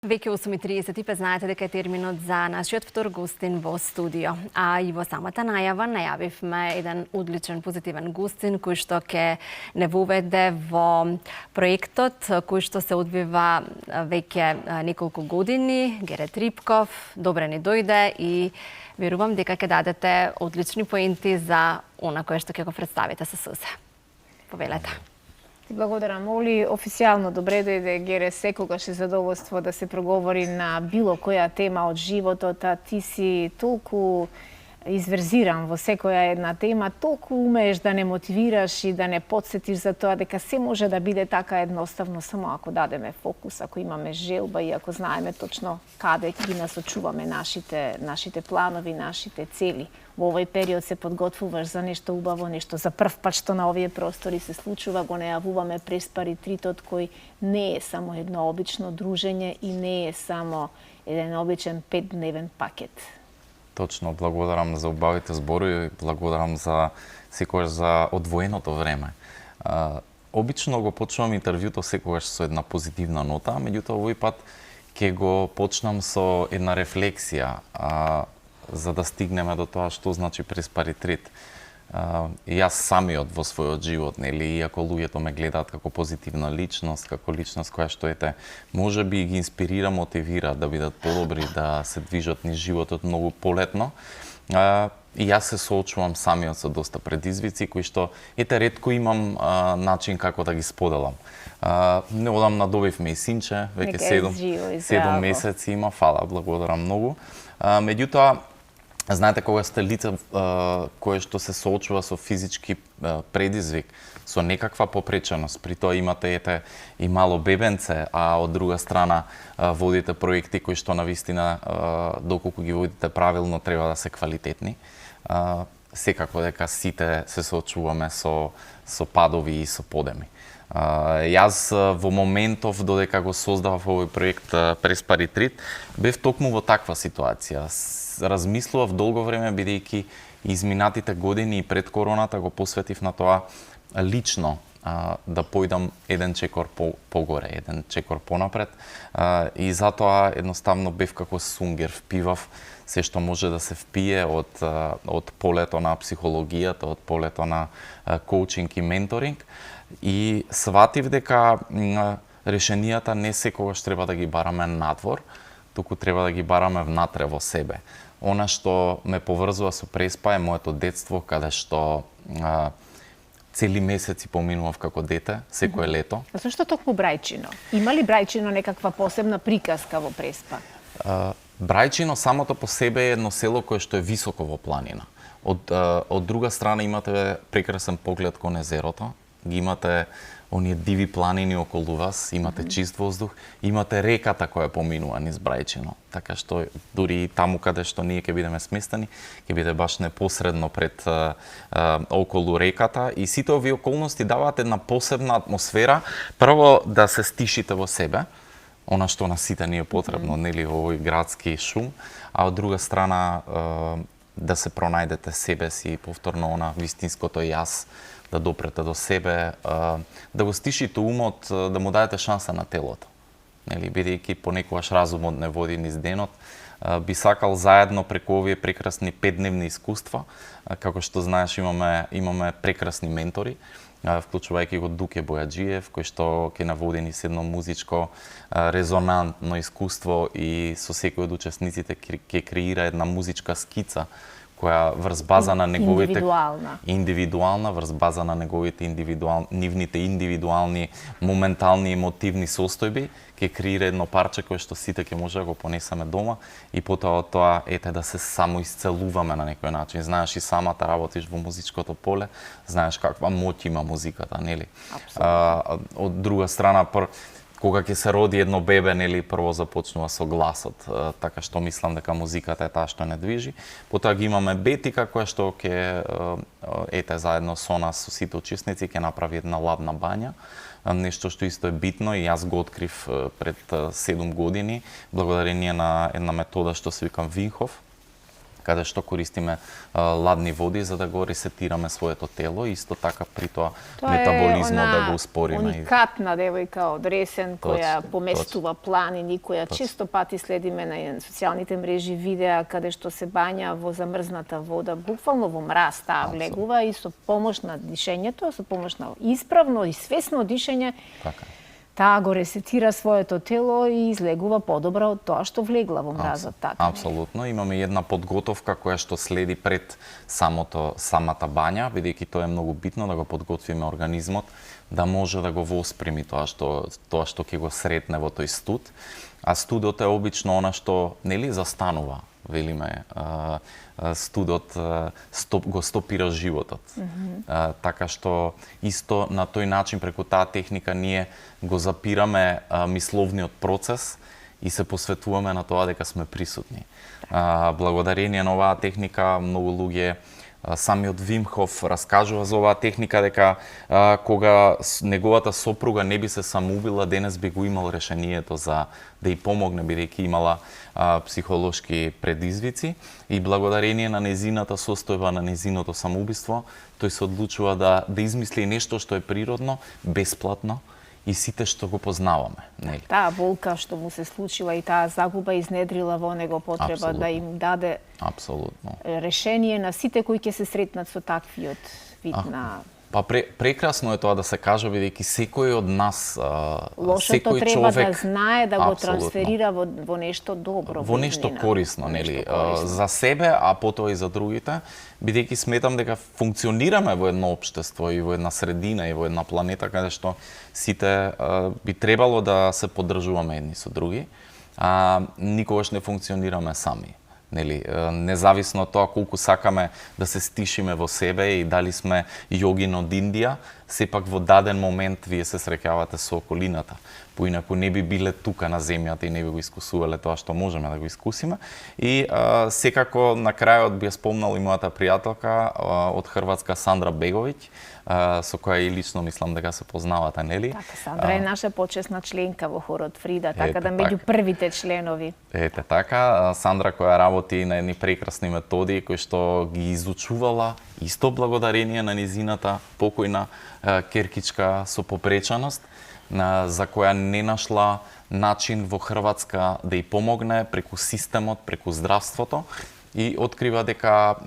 Веќе 8:35 знаете дека е терминот за нашиот втор гостин во студио. А и во самата најава најавивме еден одличен позитивен гостин кој што ќе не воведе во проектот кој што се одвива веќе неколку години. Герет Рипков, добре ни дојде и верувам дека ќе дадете одлични поенти за она кое што ќе го представите со сузе. Повелете. Благодарам, Оли. Официјално добре дојде, Гере, секогаш е задоволство да се проговори на било која тема од животот, а ти си толку изверзиран во секоја една тема, толку умееш да не мотивираш и да не подсетиш за тоа дека се може да биде така едноставно само ако дадеме фокус, ако имаме желба и ако знаеме точно каде ги насочуваме нашите планови, нашите цели. Во овој период се подготвуваш за нешто убаво, нешто за прв пат што на овие простори се случува, го најавуваме през Паритритот, кој не е само едно обично дружење и не е само еден обичен 5-дневен пакет. Точно, благодарам за убавите зборови, благодарам за секогаш за одвоеното време. Обично го почнувам интервјуто секогаш со една позитивна нота, меѓутоа овој пат ќе го почнам со една рефлексија, за да стигнеме до тоа што значи през Паритрит. И јас самиот во својот живот, нели, иако луѓето ме гледаат како позитивна личност, како личност која што можеби ги инспирира, мотивира да бидат подобри, да се движат низ животот многу полетно. И јас се соочувам самиот со доста предизвици кои што ретко имам начин како да ги споделам. Не одам надобивме и синче, веќе 7 месеци има, фала, благодарам многу. Меѓутоа, знаете, кога сте лице кое што се соочува со физички предизвик, со некаква попреченост, при тоа имате и мало бебенце, а од друга страна водите проекти кои што навистина, доколку ги водите правилно, треба да се квалитетни. Секако дека сите се соочуваме со падови и со подеми. Јас во моментов додека го создавав овој проект през Паритрит, бев токму во таква ситуација. Размислував долго време, бидејќи изминатите години и пред короната го посветив на тоа лично да појдам еден чекор погоре, еден чекор понапред. И затоа едноставно бев како сунгер, впивав се што може да се впие од полето на психологијата, од полето на коучинг и менторинг. И сватив дека решенијата не секогаш треба да ги бараме надвор, туку треба да ги бараме внатре во себе. Она што ме поврзува со Преспа е моето детство, каде што цели месеци поминував како дете, секое лето. Зашто токму Брајчино? Има ли Брајчино некаква посебна приказка во Преспа? Брајчино самото по себе е едно село кое што е високо во планина. Од друга страна имате прекрасен поглед кон езерото, ги имате оние диви планини околу вас, имате чист воздух, имате реката која поминува низ Брајчино. Така што дури и таму каде што ние ќе бидеме сместени, ќе биде баш непосредно пред околу реката и сите овие околности даваат една посебна атмосфера. Прво да се стишите во себе, она што на сите ни е потребно, нели, овој градски шум, а од друга страна да се пронајдете себе си, повторно она вистинското јас, да допрете до себе, да го стишите умот, да му дадете шанса на телото. Нели, бидејќи понекогаш разумот не води низ денот, би сакал заедно преку овие прекрасни 5-дневни искуства, како што знаеш имаме прекрасни ментори, вклучувајќи го Дуке Бојаджиев, кој што ќе наводи низ едно музичко резонантно искуство и со секој од учесниците ќе креира една музичка скица која врз база на неговите индивидуална врз база на неговите нивните индивидуални моментални емотивни состојби ќе креира едно парче кое што сите ќе може да го понесеме дома и потоа од тоа да се самоисцелуваме на некој начин. Знаеш и самата работиш во музичкото поле, знаеш каква моќ има музиката, нели? Од друга страна кога ќе се роди едно бебе, нели, прво започнува со гласот, така што мислам дека музиката е таа што не движи. Потоа ги имаме Бетика која што ќе заедно со нас, со сите учесници, ќе направи една ладна бања, нешто што исто е битно и јас го открив пред 7 години, благодарение на една метода што се викам Винхов, каде што користиме ладни води за да го ресетираме своето тело и исто така при тоа метаболизмот да го успориме. Уникатна девојка од Ресен која поместува планини, која често пати следиме на социјалните мрежи видеа каде што се бања во замрзната вода, буквално во мраз таа влегува и со помош на дишењето, со помош на исправно и свесно дишење. Така. Таа го ресетира своето тело и излегува подобро од тоа што влегла во мразот. Така. Апсолутно. Имаме една подготовка која што следи пред самата бања, бидејќи тоа е многу битно да го подготвиме организмот да може да го воспреми тоа што ќе го сретне во тој студ. А студот е обично она што нели застанува, велиме, студот го стопира животот. Така што исто на тој начин преку таа техника ние го запираме мисловниот процес и се посветуваме на тоа дека сме присутни. Благодарение на оваа техника многу луѓе, самиот Вим Хоф раскажува за оваа техника дека кога неговата сопруга не би се самоубила, денес би го имал решението за да ја помогне бидејќи имала психолошки предизвици и благодарение на незината состојба, на незиното самоубиство, тој се одлучува да измисли нешто што е природно, бесплатно и сите што го познаваме, нели? Таа болка што му се случила и таа загуба изнедрила во него потреба да им даде решение на сите кои ќе се сретнат со таквиот вид на... Па прекрасно е тоа да се кажа, бидејќи секој од нас, лошото секој треба човек да знае да го трансферира во нешто добро, во нешто корисно, нели, за себе, а потоа и за другите, бидејќи сметам дека функционираме во едно општество и во една средина и во една планета каде што сите би требало да се поддржуваме едни со други, а никогаш не функционираме сами. Нели, независно од тоа колку сакаме да се стишиме во себе и дали сме јогин од Индија, сепак во даден момент вие се среќавате со околината. Поинаку не би биле тука на земјата и не би го искусувале тоа што можеме да го искусиме. И секако на крајот би ја спомнал и мојата пријателка од Хрватска Сандра Беговиќ, со која и лично мислам дека се познавате, нели? Така, Сандра е наша почесна членка во хорот Фрида, така да меѓу првите членови. Ете така, Сандра која работи на едни прекрасни методи кои што ги изучувала исто благодарение на низината покојна керкичка со попреченост, за која не нашла начин во Хрватска да ја помогне преку системот, преку здравството и открива дека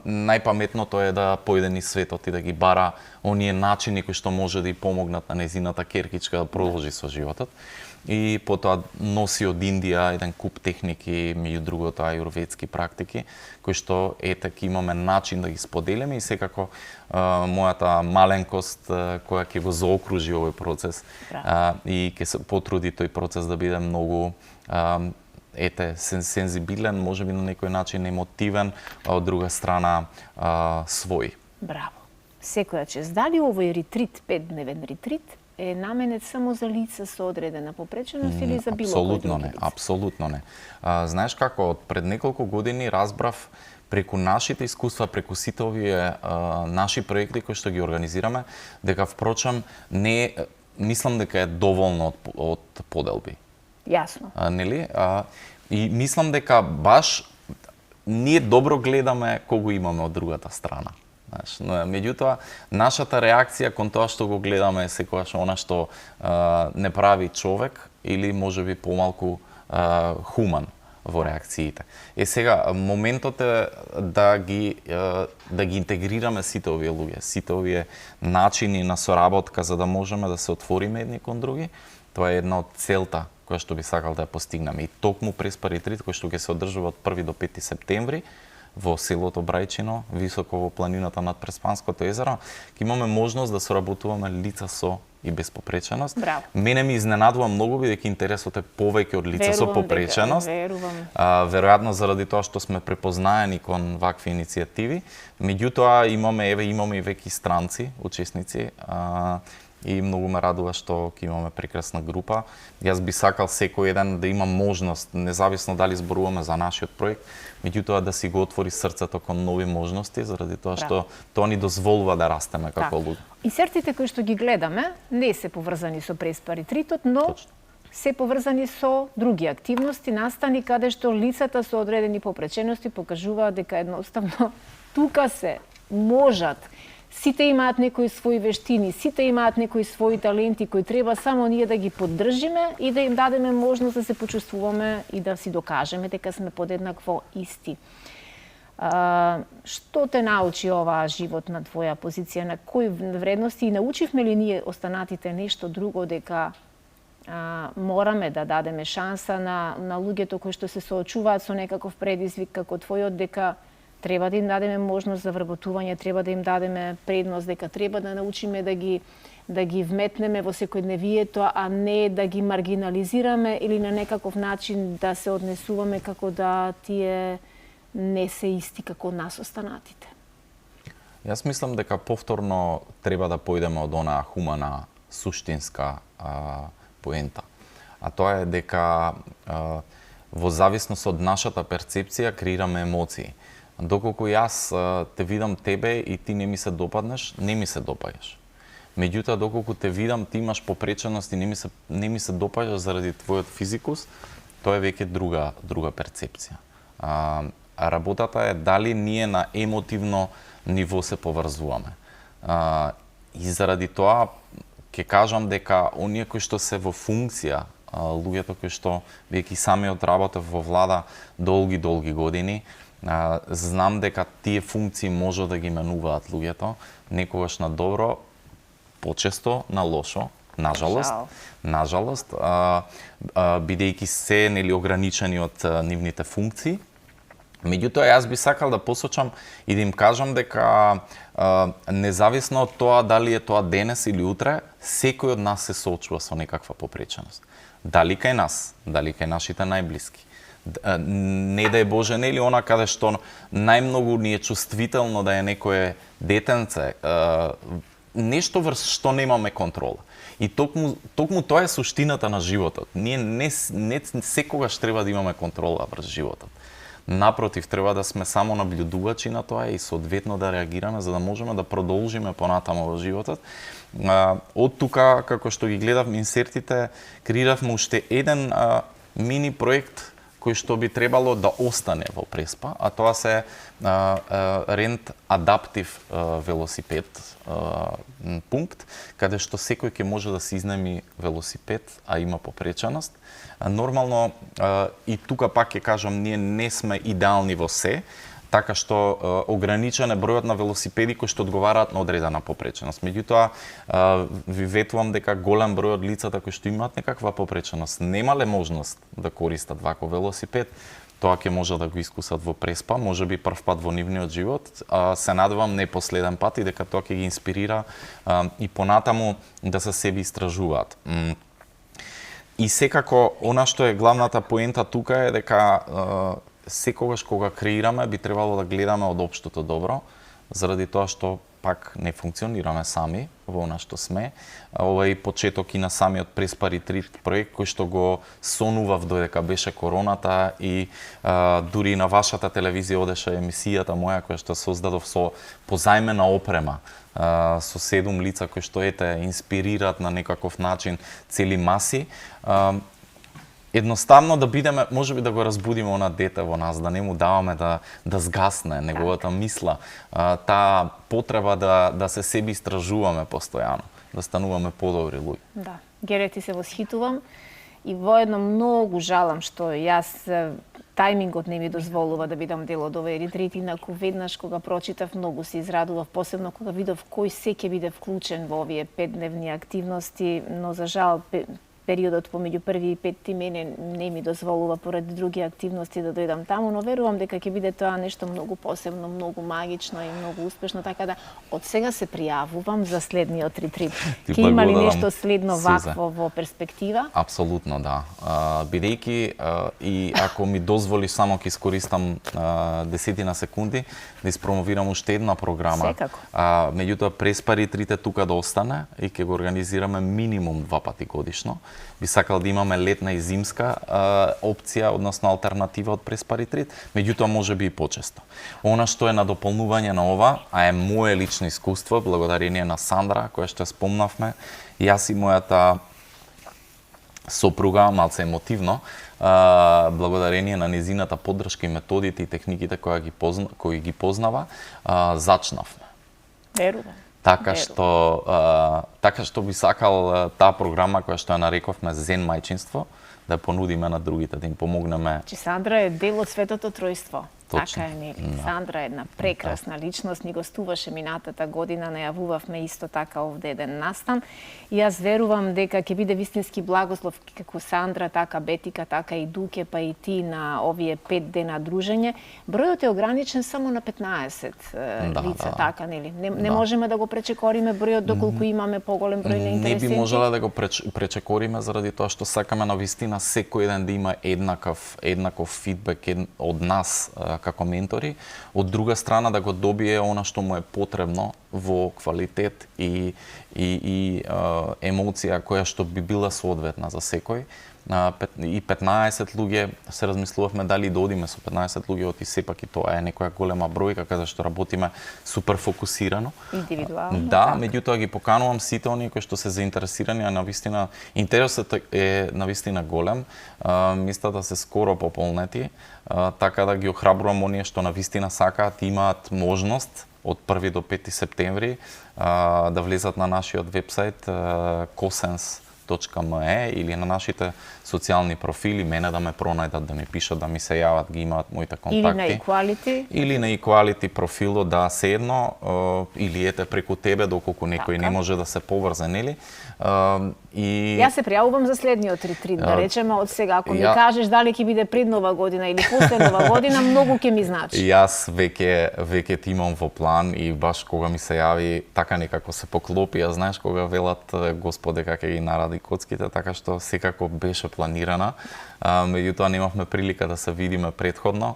најпаметното е да појде низ светот и да ги бара оние начини кои што може да ја помогнат на незината керкичка да продолжи со животот. И потоа носи од Индија еден куп техники, меѓу другото ајурведски практики, кои што етак имаме начин да ги споделиме и секако мојата маленкост која ќе го заокружи овој процес и ќе се потруди тој процес да биде многу сензибилен, можеби на некој начин емотивен, а од друга страна свој. Браво. Секоја чест. Дали овој ретрит, 5-дневен ретрит, е наменет само за лица со одредена попреченост или за било кој други лица? Апсолутно не. Знаеш како, пред неколку години разбрав преку нашите искуства, преку сите овие наши проекти кои што ги организираме, дека впрочем не мислам дека е доволно од поделби. Јасно. Нели? И мислам дека баш ние добро гледаме кого имаме од другата страна. Знаеш, меѓутоа, нашата реакција кон тоа што го гледаме е секогаш она што не прави човек или можеби помалку хуман во реакциите. Сега, моментот е да ги интегрираме сите овие луѓе, сите овие начини на соработка за да можеме да се отвориме едни кон други. Тоа е една од целта која што би сакал да ја постигнеме. И токму Преспа ретрит кој што ќе се одржува од 1 до 5 септември во селото Брајчино, високо во планината над Преспанското езеро, ќе имаме можност да соработуваме лица со и без попреченост. Браво. Мене ми изненадува многу бидејќи интересот е повеќе од лица со попреченост. Верувам. Веројатно заради тоа што сме препознаени кон вакви иницијативи. Меѓутоа имаме и веќе странци, учесници, и многу ме радува што ќе имаме прекрасна група. Јас би сакал секој еден да има можност, независно дали зборуваме за нашиот проект, меѓутоа да си го отвори срцето кон нови можности, заради тоа што тоа ни дозволува да растеме како луѓе. И сертите кои што ги гледаме не се поврзани со Преспа ретритот, но се поврзани со други активности, настани каде што лицата со одредени попречености покажуваат дека едноставно тука се можат. Сите имаат некои своји вештини, сите имаат некои своји таленти кои треба само ние да ги поддржиме и да им дадеме можност да се почувствуваме и да си докажеме дека сме подеднакво исти. Што те научи оваа животна твоја позиција, на кои вредности и научивме ли ние останатите нешто друго, дека мораме да дадеме шанса на луѓето кои што се соочуваат со некаков предизвик како твојот, дека треба да им дадеме можност за вработување, треба да им дадеме предност, дека треба да научиме да ги вметнеме во секојдневието, а не да ги маргинализираме или на некаков начин да се однесуваме како да тие не се исти како нас останатите. Јас мислам дека повторно треба да појдеме од онаа хумана, суштинска поента. А тоа е дека во зависност од нашата перцепција креираме емоции. Доколку јас те видам тебе и ти не ми се допаднеш, не ми се допаѓаш. Меѓутоа, доколку те видам, ти имаш попреченост и не ми се допаѓаш заради твојот физикус, тоа е веќе друга перцепција. Работата е дали ние на емотивно ниво се поврзуваме. И заради тоа ќе кажам дека оние кои што се во функција, луѓето кои што веќе сами одработев во влада долги години, знам дека тие функции може да ги менуваат луѓето, некогаш на добро, почесто на лошо, нажалост, бидејќи се ограничени од нивните функции. Меѓутоа, јас би сакал да посочам и да им кажам дека независно од тоа дали е тоа денес или утре, секој од нас се соочува со некаква попреченост. Дали кај нас, дали кај нашите најблиски. Не да е Боже, нели она каде што најмногу ни е чувствително да е некое детенце, нешто врз што немаме контрола. И токму тоа е суштината на животот. Ние не секогаш треба да имаме контрола врз животот. Напротив, треба да сме само наблюдувачи на тоа и соодветно да реагираме за да можеме да продолжиме понатаму во животот. Од тука, како што ги гледавме инсертите, креиравме уште еден мини проект кој што би требало да остане во Преспа, а тоа се Rent Adaptive велосипед пункт, каде што секој ќе може да си изнеми велосипед, а има попреченост. Нормално, и тука пак ќе кажам, ние не сме идеални во се, така што ограничен е бројот на велосипеди кои што одговараат на одредена попреченост. Меѓутоа, ви ветувам дека голем број од лицата кои што имаат некаква попреченост немале можност да користат ваков велосипед, тоа ќе може да го искусат во Преспа, можеби прв пат во нивниот живот, се надевам не последен пат и дека тоа ќе ги инспирира и понатаму да се себе истражуваат. И секако, она што е главната поента тука е дека секогаш кога креираме би требало да гледаме од општото добро, заради тоа што пак не функционираме сами во она што сме. Ова е почеток и на самиот Преспа Ретрит проект кој што го сонував додека беше короната и дури на вашата телевизија одеше емисијата моја која што создадов со позајмена опрема со 7 лица кои што инспирираат на некаков начин цели маси. Едноставно да бидеме, можеби да го разбудиме она дете во нас, да не му даваме да сгасне неговата мисла, таа потреба да се себе истражуваме постојано, да стануваме подобри луѓе. Да, Гере, ти се восхитувам и воедно многу жалам што јас тајмингот не ми дозволува да бидам дел од овој ретрит, инаку веднаш кога прочитав многу се израдував, посебно кога видов кој се ќе биде вклучен во овие 5-дневни активности, но за жал периодот помеѓу први и петти мене не ми дозволува поради други активности да дојдам таму, но верувам дека ќе биде тоа нешто многу посебно, многу магично и многу успешно, така да од сега се пријавувам за следниот ретрит. Ќе има ли нешто следно вакво во перспектива? Апсолутно да. Бидејќи и ако ми дозволи само ќе искористам 10 секунди да испромовирам уште една програма. Секако. Меѓутоа Преспа Ретрит е тука да остане и ќе го организираме минимум 2 пати годишно. Би сакал да имаме летна и зимска опција, односно алтернатива од Преспа Ретрит, меѓутоа може би и почесто. Она што е на дополнување на ова, а е мое лично искуство, благодарение на Сандра, која што спомнавме, јас и мојата сопруга, малце емотивно, благодарение на незината поддршка и методите и техниките кои ги познава, зачнавме. Верувам. Така што би сакал таа програма која што ја нарековме Зен мајчинство, да ја понудиме на другите, да им помогнеме. Че Сандра е дел од Светото Тројство. Точно. Така е, нели? Сандра е една прекрасна личност, ни гостуваше минатата година, најавувавме исто така овде еден настан. И јас верувам дека ќе биде вистински благослов како Сандра, така Бетика, така и Дуке, па и ти на овие 5 дена дружење. Бројот е ограничен само на 15 лица, така, нели? Не можеме да го пречекориме бројот доколку имаме поголем број на интересенти. Не би можеле да го пречекориме заради тоа што сакаме навистина секој ден да има еднаков фидбек од нас како ментори, од друга страна да го добие она што му е потребно во квалитет и емоција која што би била соодветна за секој. И 15 луѓе се размислувавме дали да одиме со 15 луѓе, оти сепак и тоа е некоја голема бројка, каде што работиме супер фокусирано. Индивидуално. Да, меѓутоа ги поканувам сите оние кои што се заинтересирани, а навистина интересот е навистина голем. Местата се скоро пополнети, така да ги охрабрувам оние што навистина сакаат, имаат можност од 1 до 5 септември да влезат на нашиот вебсайт kosens.me или на нашите социјални профили, мене да ме пронајдат, да ми пишат, да ми се јават, ги имаат моите контакти. Или на Equality профилот, да, се едно, или ете преку тебе, доколку некој не може да се поврзе, нели? Јас се пријавувам за следниот ретрит, да речеме од сега. Ако ми кажеш дали ќе биде пред Нова година или после Нова година, многу ќе ми значи. Јас веќе ти имам во план и баш кога ми се јави, така некако се поклопи, а знаеш кога велат Господ дека ќе ги наради коцките, така што секако беше планирана. Меѓутоа немавме прилика да се видиме претходно.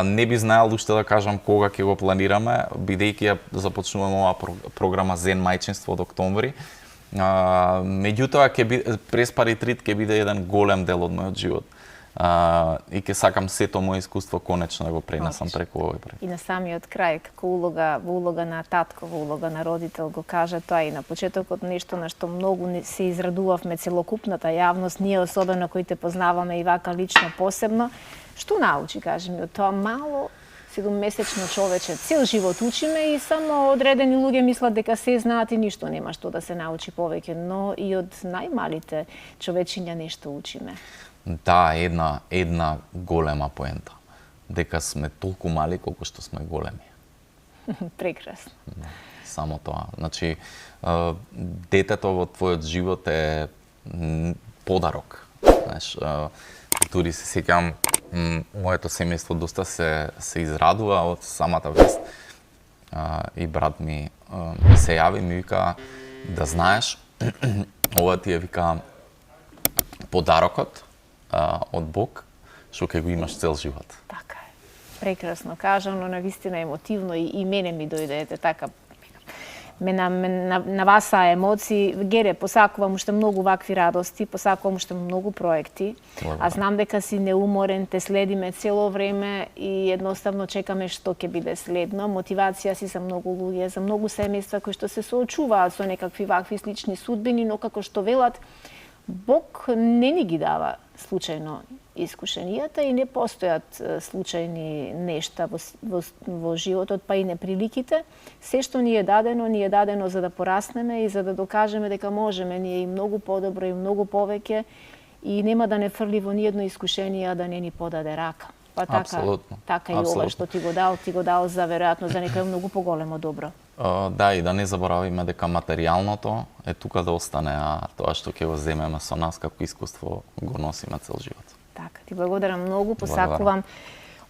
Не би знаел уште да кажам кога ќе го планираме, бидејќи ја започнуваме оваа програма Зен мајчинство од октомври. Меѓутоа Преспа ретрит ќе биде еден голем дел од мојот живот. И ќе сакам сето моје искуство конечно да го пренесам преку овој проект. И на самиот крај, како улога на татко, во улога на родител, го кажа тоа и на почетокот нешто на што многу се израдувавме целокупната јавност, ние особено кои те познаваме и вака лично посебно. Што научи, кажи ми, од тоа мало 7-месечно човече? Цел живот учиме и само одредени луѓе мислат дека се знаат и ништо нема што да се научи повеќе, но и од најмалите човечиња нешто учиме. Да, една голема поента. Дека сме толку мали колку што сме големи. Прекрасно. Само тоа. Значи, детето во твојот живот е подарок. Знаеш, дури се сеќам, моето семејство доста се израдува од самата вест. И брат ми се јави и ми вика, да знаеш, ова ти е, вика, подарокот од Бог, што ќе го имаш цел живот. Така е. Прекрасно кажано, навистина емотивно и мене ми дојде така. На васа емоции. Гере, посакувам уште многу вакви радости, посакувам уште многу проекти. А знам дека си неуморен, те следиме цело време и едноставно чекаме што ќе биде следно. Мотивација си за многу луѓе, за многу семејства кои што се соочуваат со некакви вакви слични судбини, но како што велат, Бог не ни ги дава случајно искушенијата и не постојат случајни нешта во животот, па и неприликите. Се што ни е дадено за да пораснеме и за да докажеме дека можеме ние и многу подобро и многу повеќе и нема да не фрли во ниедно искушение, а да не ни подаде рака. Па така и ова што ти го дал за веројатно за некој многу поголемо добро. Да, и да не заборавиме дека материјалното е тука да остане, а тоа што ќе го земеме со нас како искуство го носиме цел живот. Така, ти благодарам многу, посакувам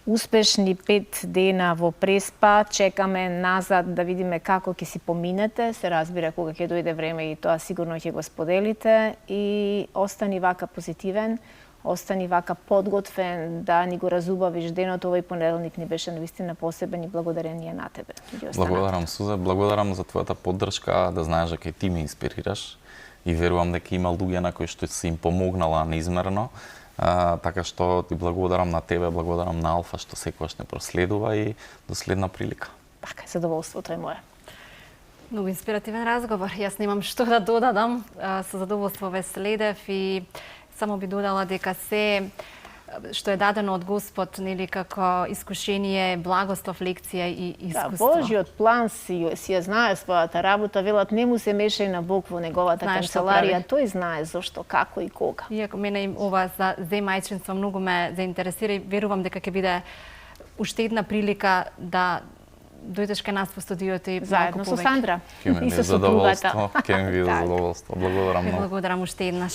успешни 5 дена во Преспа, чекаме назад да видиме како ќе си поминете, се разбира кога ќе дојде време и тоа сигурно ќе го споделите и остани вака позитивен, остани вака подготвен да ни го разубавиш денот. Овој понеделник ни беше навистина посебен и благодарение на тебе. Благодарам, Суза, благодарам за твојата поддршка, да знаеш дека и ти ме инспирираш и верувам дека има луѓе на кои што си им помогнала неизмерно. Така што ти благодарам на тебе, благодарам на Алфа што секогаш не проследува и до следна прилика. Така, задоволството е мое. Многу инспиративен разговор. Јас немам што да додадам. Со задоволство ве следев и Само би додала дека се што е дадено од Господ, нели, како искушение, благослов, лекција и искуство. Да, Божиот план си ја знае својата работа, велат не му се мешај на Бог во неговата канцеларија, тој знае зошто, како и кога. Иако мене ова за земајчинство многу ме заинтересира и верувам дека ќе биде уште една прилика да дојдеш кај нас во студиото и заедно со Сандра Ќе ми и биде со сопругата. задоволство, ќе ми биде задоволство. Благодарам многу. Благодарам уште еднаш.